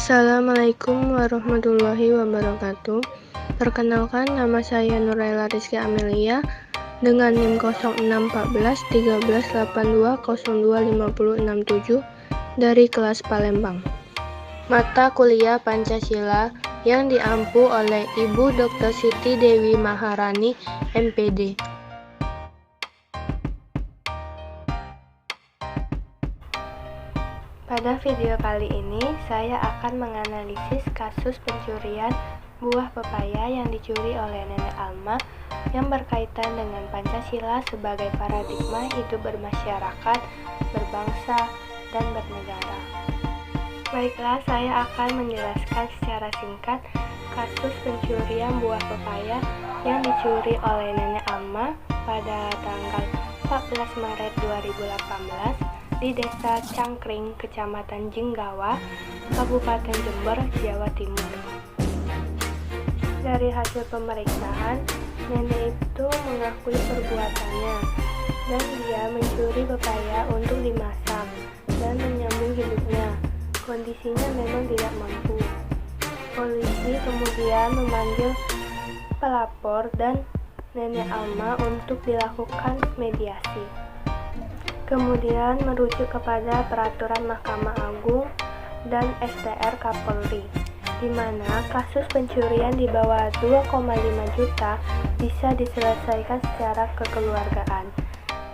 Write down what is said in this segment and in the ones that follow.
Assalamualaikum warahmatullahi wabarakatuh. Perkenalkan, nama saya Nuraila Rizky Amelia dengan NIM 06141382025067 dari kelas Palembang. Mata kuliah Pancasila yang diampu oleh Ibu Dr. Siti Dewi Maharani, MPD. Pada video kali ini, saya akan menganalisis kasus pencurian buah pepaya yang dicuri oleh Nenek Alma yang berkaitan dengan Pancasila sebagai paradigma hidup bermasyarakat, berbangsa, dan bernegara. Baiklah, saya akan menjelaskan secara singkat kasus pencurian buah pepaya yang dicuri oleh Nenek Alma pada tanggal 14 Maret 2018 di Desa Cangkring, Kecamatan Jenggawa, Kabupaten Jember, Jawa Timur. Dari hasil pemeriksaan, nenek itu mengakui perbuatannya dan dia mencuri pepaya untuk dimasak dan menyambung hidupnya. Kondisinya memang tidak mampu. Polisi kemudian memanggil pelapor dan Nenek Alma untuk dilakukan mediasi. Kemudian merujuk kepada peraturan Mahkamah Agung dan STR Kapolri, di mana kasus pencurian di bawah 2,5 juta bisa diselesaikan secara kekeluargaan,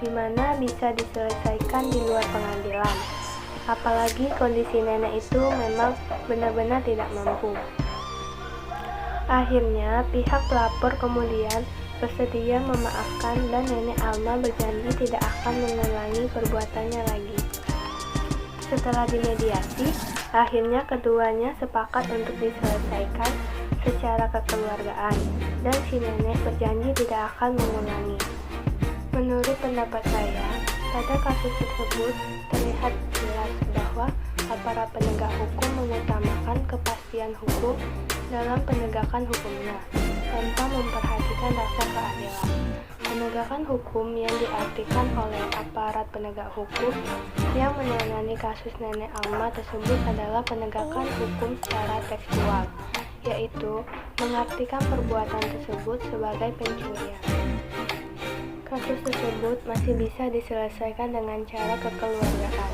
di mana bisa diselesaikan di luar pengadilan. Apalagi kondisi nenek itu memang benar-benar tidak mampu. Akhirnya pihak pelapor kemudian bersedia memaafkan dan Nenek Alma berjanji tidak akan mengulangi perbuatannya lagi. Setelah dimediasi, akhirnya keduanya sepakat untuk diselesaikan secara kekeluargaan dan si nenek berjanji tidak akan mengulangi. Menurut pendapat saya, pada kasus tersebut terlihat jelas bahwa aparat penegak hukum mengutamakan kepastian hukum dalam penegakan hukumnya tanpa memperhatikan rasa keadilan. Penegakan hukum yang diartikan oleh aparat penegak hukum yang menangani kasus Nenek Alma tersebut adalah penegakan hukum secara tekstual, yaitu mengartikan perbuatan tersebut sebagai pencurian. Kasus tersebut masih bisa diselesaikan dengan cara kekeluargaan.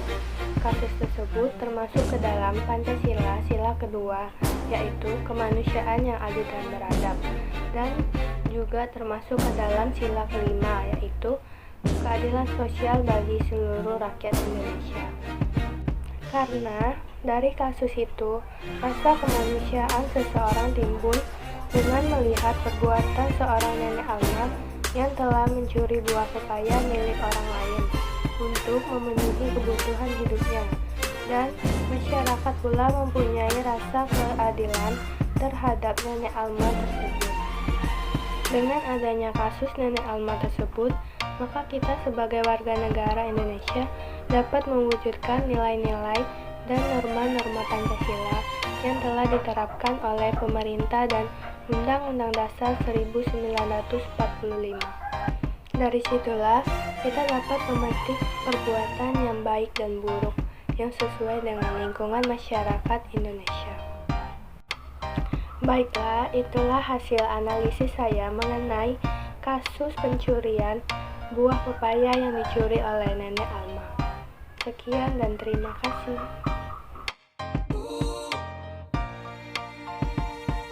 Kasus tersebut termasuk ke dalam Pancasila sila kedua, yaitu kemanusiaan yang adil dan beradab, dan juga termasuk ke dalam sila kelima, yaitu keadilan sosial bagi seluruh rakyat Indonesia. Karena dari kasus itu, rasa kemanusiaan seseorang timbul dengan melihat perbuatan seorang Nenek Alma yang telah mencuri buah pepaya milik orang lain untuk memenuhi kebutuhan hidupnya, dan masyarakat pula mempunyai rasa keadilan terhadap Nenek Alma tersebut. Dengan adanya kasus Nenek Alma tersebut, maka kita sebagai warga negara Indonesia dapat mewujudkan nilai-nilai dan norma-norma Pancasila yang telah diterapkan oleh pemerintah dan Undang-Undang Dasar 1945. Dari situlah kita dapat memetik perbuatan yang baik dan buruk yang sesuai dengan lingkungan masyarakat Indonesia. Baiklah, itulah hasil analisis saya mengenai kasus pencurian buah pepaya yang dicuri oleh Nenek Alma. Sekian dan terima kasih.